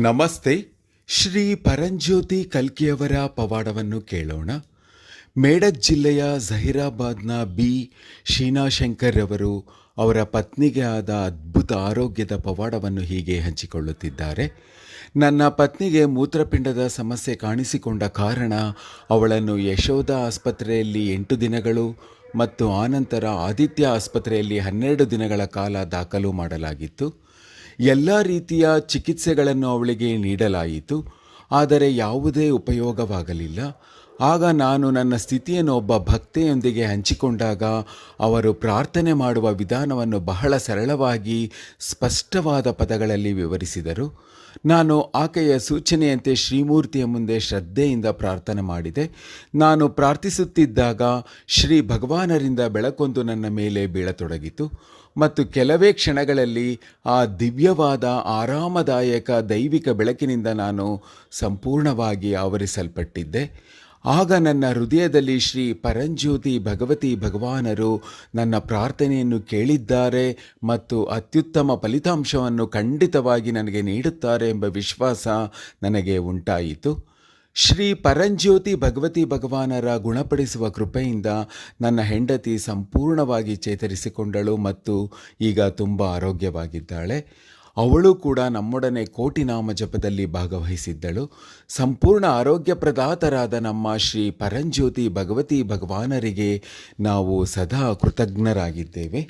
ನಮಸ್ತೆ. ಶ್ರೀ ಪರಂಜ್ಯೋತಿ ಕಲ್ಕಿಯವರ ಪವಾಡವನ್ನು ಕೇಳೋಣ. ಮೇಡಕ್ ಜಿಲ್ಲೆಯ ಝಹೀರಾಬಾದ್ನ ಬಿ ಶೀನಾಶಂಕರ್ ಅವರು ಅವರ ಪತ್ನಿಗೆ ಆದ ಅದ್ಭುತ ಆರೋಗ್ಯದ ಪವಾಡವನ್ನು ಹೀಗೆ ಹಂಚಿಕೊಳ್ಳುತ್ತಿದ್ದಾರೆ. ನನ್ನ ಪತ್ನಿಗೆ ಮೂತ್ರಪಿಂಡದ ಸಮಸ್ಯೆ ಕಾಣಿಸಿಕೊಂಡ ಕಾರಣ ಅವಳನ್ನು ಯಶೋಧ ಆಸ್ಪತ್ರೆಯಲ್ಲಿ 8 ದಿನಗಳು ಮತ್ತು ಆನಂತರ ಆದಿತ್ಯ ಆಸ್ಪತ್ರೆಯಲ್ಲಿ 12 ದಿನಗಳ ಕಾಲ ದಾಖಲು ಮಾಡಲಾಗಿತ್ತು. ಎಲ್ಲ ರೀತಿಯ ಚಿಕಿತ್ಸೆಗಳನ್ನು ಅವಳಿಗೆ ನೀಡಲಾಯಿತು, ಆದರೆ ಯಾವುದೇ ಉಪಯೋಗವಾಗಲಿಲ್ಲ. ಆಗ ನಾನು ನನ್ನ ಸ್ಥಿತಿಯನ್ನು ಒಬ್ಬ ಭಕ್ತೆಯೊಂದಿಗೆ ಹಂಚಿಕೊಂಡಾಗ ಅವರು ಪ್ರಾರ್ಥನೆ ಮಾಡುವ ವಿಧಾನವನ್ನು ಬಹಳ ಸರಳವಾಗಿ ಸ್ಪಷ್ಟವಾದ ಪದಗಳಲ್ಲಿ ವಿವರಿಸಿದರು. ನಾನು ಆಕೆಯ ಸೂಚನೆಯಂತೆ ಶ್ರೀಮೂರ್ತಿಯ ಮುಂದೆ ಶ್ರದ್ಧೆಯಿಂದ ಪ್ರಾರ್ಥನೆ ಮಾಡಿದೆ. ನಾನು ಪ್ರಾರ್ಥಿಸುತ್ತಿದ್ದಾಗ ಶ್ರೀ ಭಗವಾನರಿಂದ ಬೆಳಕೊಂದು ನನ್ನ ಮೇಲೆ ಬೀಳತೊಡಗಿತು ಮತ್ತು ಕೆಲವೇ ಕ್ಷಣಗಳಲ್ಲಿ ಆ ದಿವ್ಯವಾದ ಆರಾಮದಾಯಕ ದೈವಿಕ ಬೆಳಕಿನಿಂದ ನಾನು ಸಂಪೂರ್ಣವಾಗಿ ಆವರಿಸಲ್ಪಟ್ಟಿದ್ದೆ. ಆಗ ನನ್ನ ಹೃದಯದಲ್ಲಿ ಶ್ರೀ ಪರಂಜ್ಯೋತಿ ಭಗವತಿ ಭಗವಾನರು ನನ್ನ ಪ್ರಾರ್ಥನೆಯನ್ನು ಕೇಳಿದ್ದಾರೆ ಮತ್ತು ಅತ್ಯುತ್ತಮ ಫಲಿತಾಂಶವನ್ನು ಖಂಡಿತವಾಗಿ ನನಗೆ ನೀಡುತ್ತಾರೆ ಎಂಬ ವಿಶ್ವಾಸ ನನಗೆ ಉಂಟಾಯಿತು. ಶ್ರೀ ಪರಂಜ್ಯೋತಿ ಭಗವತಿ ಭಗವಾನರ ಗುಣಪಡಿಸುವ ಕೃಪೆಯಿಂದ ನನ್ನ ಹೆಂಡತಿ ಸಂಪೂರ್ಣವಾಗಿ ಚೇತರಿಸಿಕೊಂಡಳು ಮತ್ತು ಈಗ ತುಂಬ ಆರೋಗ್ಯವಾಗಿದ್ದಾಳೆ. ಅವಳು ಕೂಡ ನಮ್ಮೊಡನೆ ಕೋಟಿ ನಾಮ ಜಪದಲ್ಲಿ ಭಾಗವಹಿಸಿದ್ದಳು. ಸಂಪೂರ್ಣ ಆರೋಗ್ಯಪ್ರದಾತರಾದ ನಮ್ಮ ಶ್ರೀ ಪರಂಜ್ಯೋತಿ ಭಗವತಿ ಭಗವಾನರಿಗೆ ನಾವು ಸದಾ ಕೃತಜ್ಞರಾಗಿದ್ದೇವೆ.